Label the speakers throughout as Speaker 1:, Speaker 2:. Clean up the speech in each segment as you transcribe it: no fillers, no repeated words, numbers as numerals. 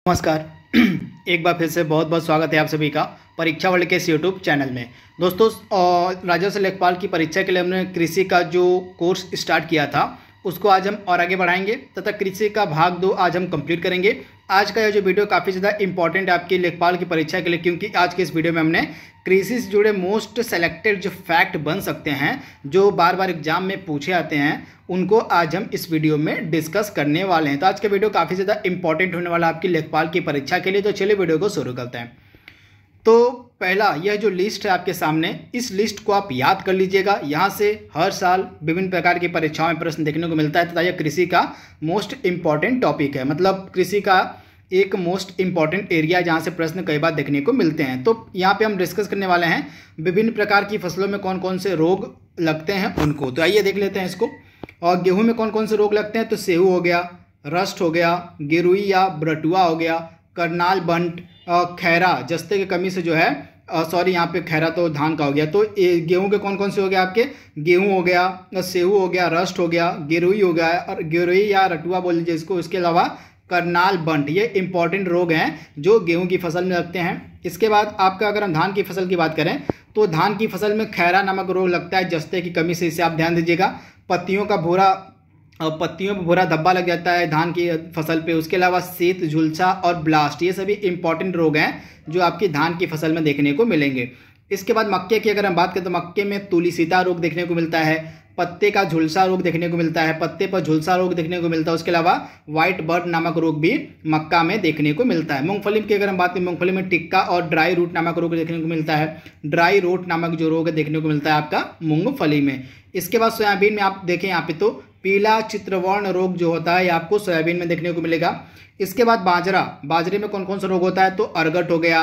Speaker 1: नमस्कार। एक बार फिर से बहुत बहुत स्वागत है आप सभी का परीक्षा वर्ल्ड के इस यूट्यूब चैनल में। दोस्तों, राजस्व लेखपाल की परीक्षा के लिए हमने कृषि का जो कोर्स स्टार्ट किया था उसको आज हम और आगे बढ़ाएंगे तथा कृषि का भाग 2 आज हम कंप्लीट करेंगे। आज का यह जो वीडियो काफ़ी ज़्यादा इंपॉर्टेंट है आपकी लेखपाल की परीक्षा के लिए, क्योंकि आज के इस वीडियो में हमने कृषि से जुड़े मोस्ट सेलेक्टेड जो फैक्ट बन सकते हैं, जो बार बार एग्जाम में पूछे आते हैं, उनको आज हम इस वीडियो में डिस्कस करने वाले हैं। तो आज का वीडियो काफ़ी ज़्यादा इंपॉर्टेंट होने वाला है आपकी लेखपाल की परीक्षा के लिए। तो चलिए वीडियो को शुरू करते हैं। तो पहला, यह जो लिस्ट है आपके सामने, इस लिस्ट को आप याद कर लीजिएगा। यहाँ से हर साल विभिन्न प्रकार की परीक्षाओं में प्रश्न देखने को मिलता है तथा यह कृषि का मोस्ट इम्पॉर्टेंट टॉपिक है, मतलब कृषि का एक मोस्ट इम्पॉर्टेंट एरिया जहाँ से प्रश्न कई बार देखने को मिलते हैं। तो यहाँ पे हम डिस्कस करने वाले हैं विभिन्न प्रकार की फसलों में कौन कौन से रोग लगते हैं उनको। तो आइए देख लेते हैं इसको। और गेहूँ में कौन कौन से रोग लगते हैं, तो सेहू हो गया, रस्ट हो गया, गिरुई या ब्रटुआ हो गया, करनाल बंट, खैरा जस्ते की कमी से जो है यहाँ पे खैरा तो धान का हो गया। तो गेहूं के कौन कौन से हो गया आपके, गेहूं हो गया, सेहू हो गया, रस्ट हो गया, गिरुई हो गया और गिरुई या रटुआ बोल लीजिए इसको। इसके अलावा करनाल बंट, ये इंपॉर्टेंट रोग हैं जो गेहूं की फसल में लगते हैं। इसके बाद आपका अगर हम धान की फसल की बात करें तो धान की फसल में खैरा नामक रोग लगता है जस्ते की कमी से, इसे आप ध्यान दीजिएगा। पत्तियों पर भूरा धब्बा लग जाता है धान की फसल पे। उसके अलावा शीत, झुलसा और ब्लास्ट, ये सभी इंपॉर्टेंट रोग हैं जो आपकी धान की फसल में देखने को मिलेंगे। इसके बाद मक्के की अगर हम बात करें तो मक्के में तुलिसीता रोग देखने को मिलता है, पत्ते का झुलसा रोग देखने को मिलता है, पत्ते पर झुलसा रोग देखने को मिलता है। उसके अलावा व्हाइट बर्ड नामक रोग भी मक्का में देखने को मिलता है। मूंगफली की अगर हम बात करें, मूंगफली में टिक्का और ड्राई रूट नामक रोग देखने को मिलता है। ड्राई रूट नामक जो रोग देखने को मिलता है आपका मूंगफली में। इसके बाद सोयाबीन में आप देखें यहाँ पे तो पीला चित्रवर्ण रोग जो होता है ये आपको सोयाबीन में देखने को मिलेगा। इसके बाद बाजरे में कौन कौन सा रोग होता है, तो अर्गट हो गया,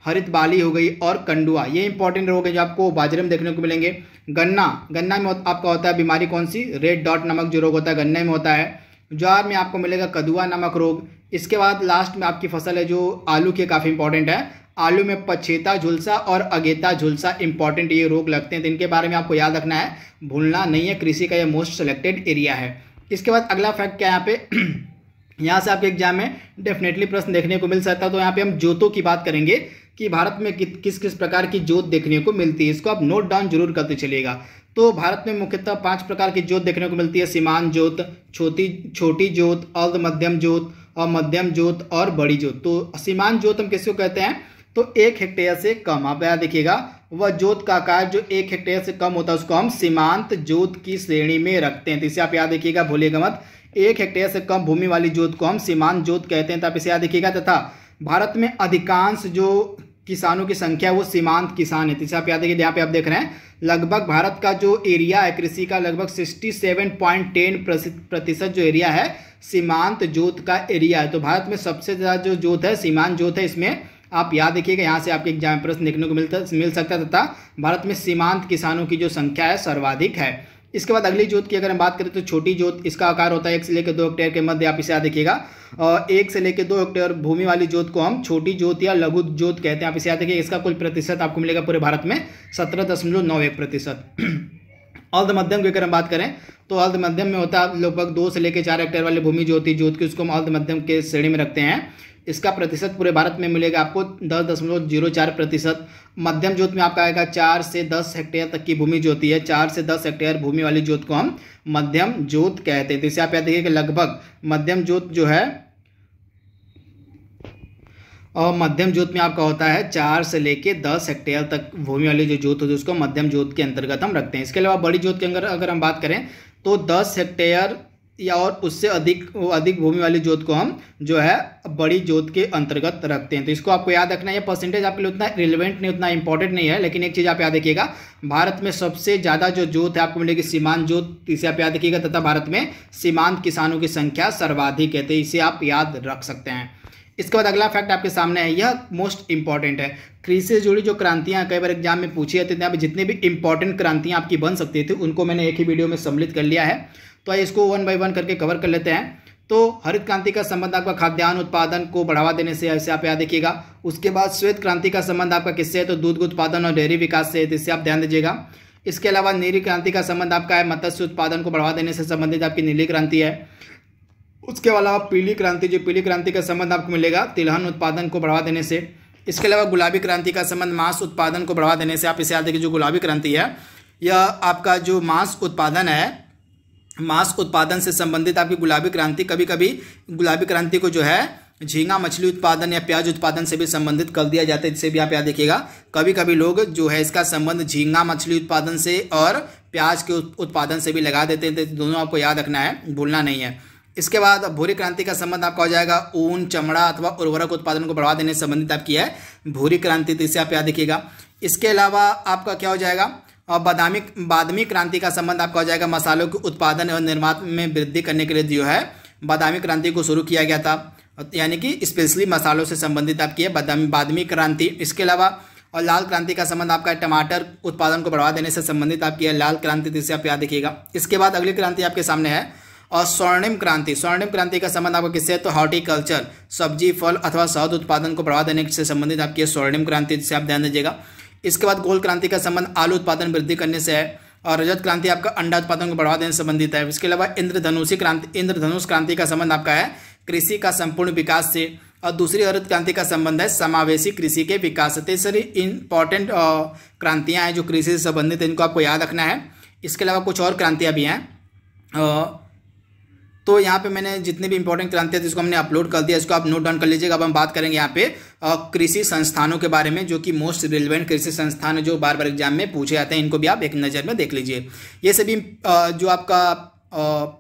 Speaker 1: हरित बाली हो गई और कंडुआ, ये इंपॉर्टेंट रोग है जो आपको बाजरे में देखने को मिलेंगे। गन्ना में आपका होता है बीमारी कौन सी, रेड डॉट नामक जो रोग होता है गन्ने में होता है। ज्वार में आपको मिलेगा कदुआ नामक रोग। इसके बाद लास्ट में आपकी फसल है जो आलू की, काफ़ी इंपॉर्टेंट है। आलू में पछेता झुलसा और अगेता झुलसा इंपॉर्टेंट ये रोग लगते हैं, तो इनके बारे में आपको याद रखना है, भूलना नहीं है। कृषि का ये मोस्ट सेलेक्टेड एरिया है। इसके बाद अगला फैक्ट क्या है यहाँ पे, यहाँ से आपके एग्जाम में डेफिनेटली प्रश्न देखने को मिल सकता है। तो यहाँ पे हम जोतों की बात करेंगे कि भारत में किस किस प्रकार की जोत देखने को मिलती है, इसको आप नोट डाउन जरूर करते चलिएगा। तो भारत में मुख्यतः 5 प्रकार की जोत देखने को मिलती है: सीमांत जोत, छोटी जोत, अर्ध मध्यम जोत और मध्यम जोत और बड़ी जोत। तो सीमांत जोत हम किसको कहते हैं, तो 1 हेक्टेयर से कम, आप याद देखिएगा, वह जोत का आकार जो 1 हेक्टेयर से कम होता है उसको हम सीमांत जोत की श्रेणी में रखते हैं। तो इसे आप याद देखिएगा, भूलिएगा मत। 1 हेक्टेयर से कम भूमि वाली जोत को हम सीमांत जोत कहते हैं, तो आप इसे याद देखिएगा। तथा भारत में अधिकांश जो किसानों की संख्या है वो सीमांत किसान है, तो इसे आप याद देखिए। यहाँ पे आप देख रहे हैं लगभग भारत का जो एरिया है कृषि का, लगभग 67.10% जो एरिया है सीमांत जोत का एरिया है। तो भारत में सबसे ज़्यादा जो जोत है सीमांत जोत है, इसमें आप याद रखिएगा। यहाँ से आपके एग्जाम प्रश्न देखने को मिल सकता है तथा भारत में सीमांत किसानों की जो संख्या है सर्वाधिक है। इसके बाद अगली जोत की अगर हम बात करें तो छोटी जोत, इसका आकार होता है 1 से लेकर 2 हेक्टेयर के मध्य, आप इसे याद रखिएगा। 1 से लेकर 2 हेक्टेयर भूमि वाली जोत को हम छोटी जोत या लघु जोत कहते हैं, आप इसे याद रखिएगा। इसका कुल प्रतिशत आपको मिलेगा पूरे भारत में 17.91%। अर्ध मध्यम की अगर हम बात करें तो अर्ध मध्यम में होता है लगभग 2 से लेकर 4 हेक्टेयर वाली भूमि जो होती है जोत की, उसको हम अर्ध मध्यम के श्रेणी में रखते हैं। इसका प्रतिशत पूरे भारत में मिलेगा आपको 10.04%। मध्यम जोत में आपका आएगा 4 से 10 हेक्टेयर तक की भूमि जो होती है, 4 से 10 हेक्टेयर भूमि वाली जोत को हम मध्यम जोत कहते हैं। तो इसे आप याद देखिए कि लगभग मध्यम जोत जो है, और मध्यम जोत में आपका होता है 4 से लेके 10 हेक्टेयर तक भूमि वाली जो जोत होती है उसको मध्यम जोत के अंतर्गत हम रखते हैं। इसके अलावा बड़ी जोत के अंदर अगर हम बात करें तो 10 हेक्टेयर या और उससे अधिक भूमि वाली जोत को हम जो है बड़ी जोत के अंतर्गत रखते हैं। तो इसको आपको याद रखना है। ये परसेंटेज आपके लिए उतना रिलेवेंट नहीं, उतना इंपॉर्टेंट नहीं है, लेकिन एक चीज़ आप याद रखिएगा, भारत में सबसे ज़्यादा जो जोत है आपको मिलेगी सीमांत जोत, इसे आप याद रखिएगा। तथा भारत में सीमांत किसानों की संख्या सर्वाधिक है, तो इसे आप याद रख सकते हैं। इसके बाद अगला फैक्ट आपके सामने है, यह मोस्ट इंपॉर्टेंट है। कृषि से जुड़ी जो क्रांतियां कई बार एग्जाम में पूछी जाती थी, जितनी भी इंपॉर्टेंट क्रांतियां आपकी बन सकती थी उनको मैंने एक ही वीडियो में सम्मिलित कर लिया है। तो इसको 1 बाय 1 करके कवर कर लेते हैं। तो हरित क्रांति का संबंध आपका खाद्यान्न उत्पादन को बढ़ावा देने से, ऐसे आप याद रखिएगा। उसके बाद श्वेत क्रांति का संबंध आपका किससे है, तो दूध उत्पादन और डेयरी विकास से, इससे आप ध्यान दीजिएगा। इसके अलावा नीली क्रांति का संबंध आपका है मत्स्य उत्पादन को बढ़ावा देने से संबंधित आपकी नीली क्रांति है। उसके अलावा पीली क्रांति, जो पीली क्रांति का संबंध आपको मिलेगा तिलहन उत्पादन को बढ़ावा देने से। इसके अलावा गुलाबी क्रांति का संबंध मांस उत्पादन को बढ़ावा देने से। आप इसे याद रखिए, जो गुलाबी क्रांति है यह आपका जो मांस उत्पादन है, मांस उत्पादन से संबंधित आपकी गुलाबी क्रांति, कभी कभी गुलाबी क्रांति को जो है झींगा मछली उत्पादन या प्याज उत्पादन से भी संबंधित कर दिया जाता है, जिसे भी आप याद देखिएगा। कभी कभी लोग जो है इसका संबंध झींगा मछली उत्पादन से और प्याज के उत्पादन से भी लगा देते हैं, तो दोनों आपको याद रखना है, भूलना नहीं है। इसके बाद भूरी क्रांति का संबंध आपका हो जाएगा ऊन, चमड़ा अथवा उर्वरक उत्पादन को बढ़ावा देने से संबंधित आपकी है भूरी क्रांति, तो इसे आप याद रखिएगा। इसके अलावा आपका क्या हो जाएगा, और बादामी क्रांति का संबंध आपका हो जाएगा मसालों के उत्पादन और निर्माण में वृद्धि करने के लिए जो है बादामी क्रांति को शुरू किया गया था, यानी कि स्पेशली मसालों से संबंधित आपकी है बादामी क्रांति। इसके अलावा और लाल क्रांति का संबंध आपका टमाटर उत्पादन को बढ़ावा देने से संबंधित आपकी है लाल क्रांति, जिसे आप याद रखिएगा। इसके बाद अगली क्रांति आपके सामने है और स्वर्णिम क्रांति। स्वर्णिम क्रांति का संबंध आपको किससे है, तो हॉर्टिकल्चर, सब्जी फल अथवा शहद उत्पादन को बढ़ावा देने से संबंधित आपकी है स्वर्णिम क्रांति, जिसे आप ध्यान दीजिएगा। इसके बाद गोल्ड क्रांति का संबंध आलू उत्पादन वृद्धि करने से है और रजत क्रांति आपका अंडा उत्पादन को बढ़ावा देने से संबंधित है। इसके अलावा इंद्रधनुष क्रांति का संबंध आपका है कृषि का संपूर्ण विकास से और दूसरी हरित क्रांति का संबंध है समावेशी कृषि के विकास से। तो सारी इंपॉर्टेंट क्रांतियां हैं जो कृषि से संबंधित है, इनको आपको याद रखना है। इसके अलावा कुछ और क्रांतियां भी हैं, तो यहाँ पे मैंने जितने भी इंपॉर्टेंट क्रांतियां थी इसको हमने अपलोड कर दिया, इसको आप नोट डाउन कर लीजिएगा। अब हम बात करेंगे यहाँ पे कृषि संस्थानों के बारे में, जो कि मोस्ट रिलेवेंट कृषि संस्थान जो बार बार एग्जाम में पूछे जाते हैं, इनको भी आप एक नज़र में देख लीजिए। ये सभी जो आपका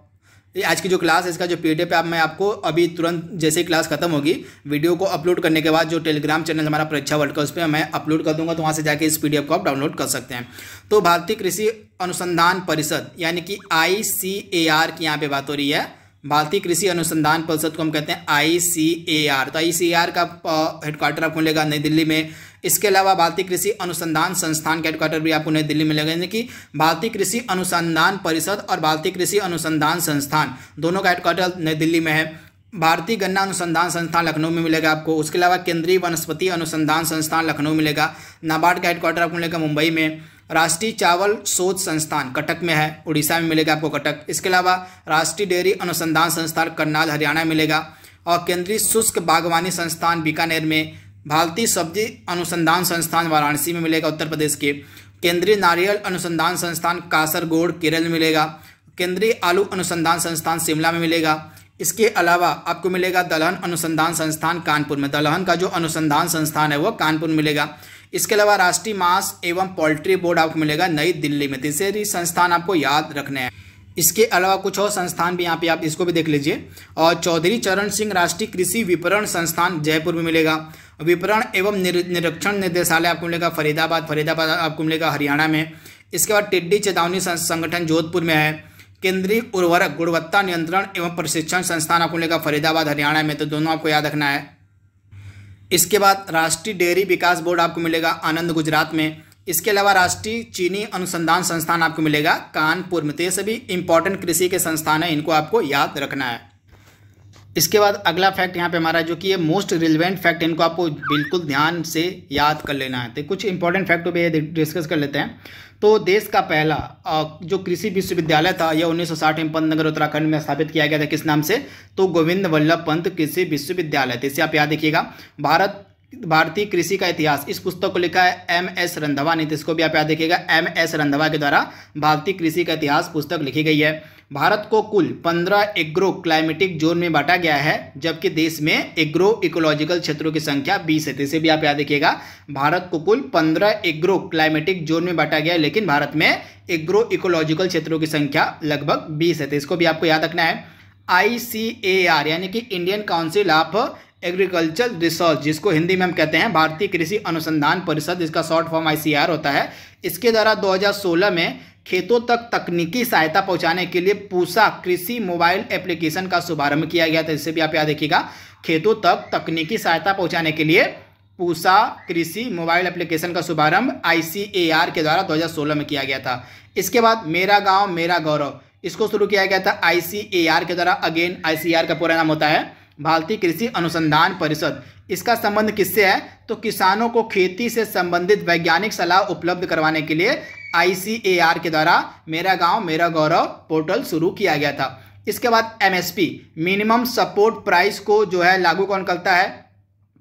Speaker 1: आज की जो क्लास है इसका जो पीडीएफ है, मैं आपको अभी तुरंत जैसे ही क्लास खत्म होगी वीडियो को अपलोड करने के बाद जो टेलीग्राम चैनल हमारा परीक्षा वर्ल्ड का उस पर मैं अपलोड कर दूंगा, तो वहाँ से जाके इस पीडीएफ को आप डाउनलोड कर सकते हैं। तो भारतीय कृषि अनुसंधान परिषद यानी कि ICAR की यहाँ पे बात हो रही है। भारतीय कृषि अनुसंधान परिषद को हम कहते हैं ICAR। तो ICAR का हेडक्वार्टर आपको मिलेगा नई दिल्ली में। इसके अलावा भारतीय कृषि अनुसंधान संस्थान का हेडक्वार्टर भी आपको नई दिल्ली में मिलेगा, यानी कि भारतीय कृषि अनुसंधान परिषद और भारतीय कृषि अनुसंधान संस्थान दोनों का हेडक्वार्टर नई दिल्ली में है। भारतीय गन्ना अनुसंधान संस्थान लखनऊ में मिलेगा आपको। उसके अलावा केंद्रीय वनस्पति अनुसंधान संस्थान लखनऊ मिलेगा। नाबार्ड का हेडक्वार्टर आपको मिलेगा मुंबई में। राष्ट्रीय चावल शोध संस्थान कटक में है, उड़ीसा में मिलेगा आपको कटक। इसके अलावा राष्ट्रीय डेयरी अनुसंधान संस्थान करनाल हरियाणा में मिलेगा और केंद्रीय शुष्क बागवानी संस्थान बीकानेर में। भारतीय सब्जी अनुसंधान संस्थान वाराणसी में मिलेगा उत्तर प्रदेश के। केंद्रीय नारियल अनुसंधान संस्थान कासरगोड केरल में मिलेगा। केंद्रीय आलू अनुसंधान संस्थान शिमला में मिलेगा। इसके अलावा आपको मिलेगा दलहन अनुसंधान संस्थान कानपुर में। दलहन का जो अनुसंधान संस्थान है वो कानपुर में मिलेगा। इसके अलावा राष्ट्रीय मांस एवं पोल्ट्री बोर्ड आपको मिलेगा नई दिल्ली में। तीसरे संस्थान आपको याद रखने हैं। इसके अलावा कुछ और संस्थान भी यहाँ पे आप इसको भी देख लीजिए। और चौधरी चरण सिंह राष्ट्रीय कृषि विपणन संस्थान जयपुर में मिलेगा। विपणन एवं निरीक्षण निर्देशालय आपको मिलेगा फरीदाबाद आपको मिलेगा हरियाणा में। इसके बाद टिड्डी चेतावनी संगठन जोधपुर में है। केंद्रीय उर्वरक गुणवत्ता नियंत्रण एवं प्रशिक्षण संस्थान आपको मिलेगा फरीदाबाद हरियाणा में। तो दोनों आपको याद रखना है। इसके बाद राष्ट्रीय डेयरी विकास बोर्ड आपको मिलेगा आनंद गुजरात में। इसके अलावा राष्ट्रीय चीनी अनुसंधान संस्थान आपको मिलेगा कानपुर में। तो ये सभी इंपॉर्टेंट कृषि के संस्थान हैं, इनको आपको याद रखना है। इसके बाद अगला फैक्ट यहाँ पे हमारा जो कि ये मोस्ट रिलेवेंट फैक्ट, इनको आपको बिल्कुल ध्यान से याद कर लेना है। तो कुछ इंपॉर्टेंट फैक्ट पे डिस्कस कर लेते हैं। तो देश का पहला जो कृषि विश्वविद्यालय था यह 1960 में पंतनगर उत्तराखंड में स्थापित किया गया था। किस नाम से? तो गोविंद वल्लभ पंत कृषि विश्वविद्यालय। तो इसे आप याद रखिएगा। भारतीय कृषि का इतिहास, इस पुस्तक को लिखा है MS रंधावा ने। इसको भी आप याद रखिएगा। MS रंधावा के द्वारा भारतीय कृषि का इतिहास पुस्तक लिखी गई है। भारत को कुल 15 एग्रो क्लाइमेटिक जोन में बांटा गया है, जबकि देश में एग्रो इकोलॉजिकल क्षेत्रों की संख्या 20 है। इसे भी आप याद रखिएगा। भारत को कुल 15 एग्रो क्लाइमेटिक जोन में बांटा गया है, लेकिन भारत में एग्रो इकोलॉजिकल क्षेत्रों की संख्या लगभग 20 है। तो इसको भी आपको याद रखना है। ICAR यानी कि Indian council of agriculture research, जिसको हिंदी में हम कहते हैं भारतीय कृषि अनुसंधान परिषद, इसका शॉर्ट फॉर्म ICAR होता है। इसके द्वारा 2016 में खेतों तक तकनीकी सहायता पहुंचाने के लिए पूसा कृषि मोबाइल एप्लीकेशन का शुभारंभ किया गया था। इससे भी आप याद रखिएगा। खेतों तक तकनीकी सहायता पहुंचाने के लिए पूसा कृषि मोबाइल एप्लीकेशन का शुभारंभ ICAR के द्वारा 2016 में किया गया था। इसके बाद मेरा गांव मेरा गौरव, इसको शुरू किया गया था ICAR के द्वारा। अगेन ICAR का पूरा नाम होता है भारतीय कृषि अनुसंधान परिषद। इसका संबंध किससे है? तो किसानों को खेती से संबंधित वैज्ञानिक सलाह उपलब्ध करवाने के लिए ICAR के द्वारा मेरा गांव मेरा गौरव पोर्टल शुरू किया गया था। इसके बाद एमएसपी मिनिमम सपोर्ट प्राइस को जो है लागू कौन करता है,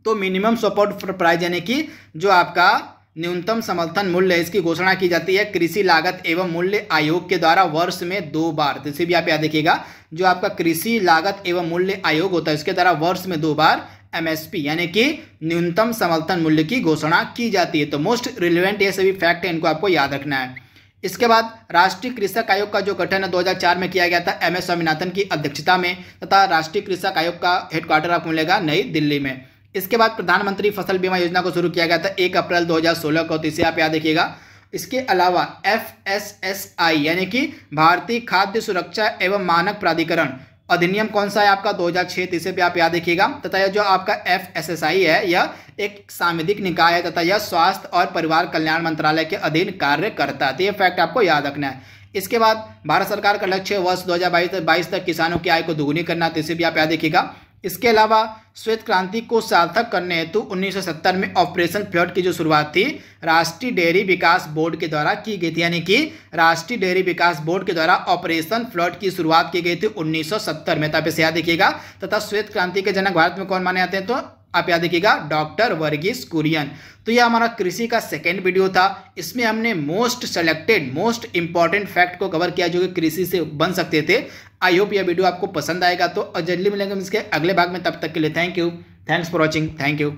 Speaker 1: तो मिनिमम सपोर्ट प्राइस यानी कि जो आपका न्यूनतम समर्थन मूल्य है, इसकी घोषणा की जाती है कृषि लागत एवं मूल्य आयोग के द्वारा वर्ष में 2 बार। तो इसे भी आप याद देखिएगा, जो आपका कृषि लागत एवं मूल्य आयोग होता है इसके द्वारा वर्ष में 2 बार एमएसपी यानी कि न्यूनतम समर्थन मूल्य की घोषणा की जाती है। तो मोस्ट रिलेवेंट ये सभी फैक्ट है, इनको आपको याद रखना है। इसके बाद राष्ट्रीय कृषक आयोग का जो गठन 2004 में किया गया था एमएस स्वामीनाथन की अध्यक्षता में, तथा राष्ट्रीय कृषक आयोग का हेडक्वार्टर आपको मिलेगा नई दिल्ली में। इसके बाद प्रधानमंत्री फसल बीमा योजना को शुरू किया गया था 1 अप्रैल 2016 को, तो इसे आप याद रखिएगा। इसके अलावा FSSAI यानी कि भारतीय खाद्य सुरक्षा एवं मानक प्राधिकरण अधिनियम कौन सा है आपका 2006, इसे भी आप याद रखिएगा। तथा यह जो आपका FSSAI है यह एक सांविधिक निकाय है तथा यह स्वास्थ्य और परिवार कल्याण मंत्रालय के अधीन कार्य करता है। तो यह फैक्ट आपको याद रखना है। इसके बाद भारत सरकार का लक्ष्य वर्ष 2022 तक किसानों की आय को दोगुनी करना, तो इसे भी आप याद रखिएगा। इसके अलावा श्वेत क्रांति को सार्थक करने हेतु 1970 में ऑपरेशन फ्लड की जो शुरुआत थी राष्ट्रीय डेयरी विकास बोर्ड के द्वारा की गई थी, यानी कि राष्ट्रीय डेयरी विकास बोर्ड के द्वारा ऑपरेशन फ्लड की शुरुआत की गई थी 1970 में। तो आप इसे याद रखिएगा। तथा श्वेत क्रांति के जनक भारत में कौन माने जाते हैं, तो आप याद रखिएगा डॉक्टर वर्गीस कुरियन। तो यह हमारा कृषि का सेकेंड वीडियो था। इसमें हमने most selected most important fact को कवर किया जो कि कृषि से बन सकते थे। आई होप यह वीडियो आपको पसंद आएगा। तो जल्दी मिलेंगे इसके अगले भाग में, तब तक के लिए thank you, thanks for watching, thank you.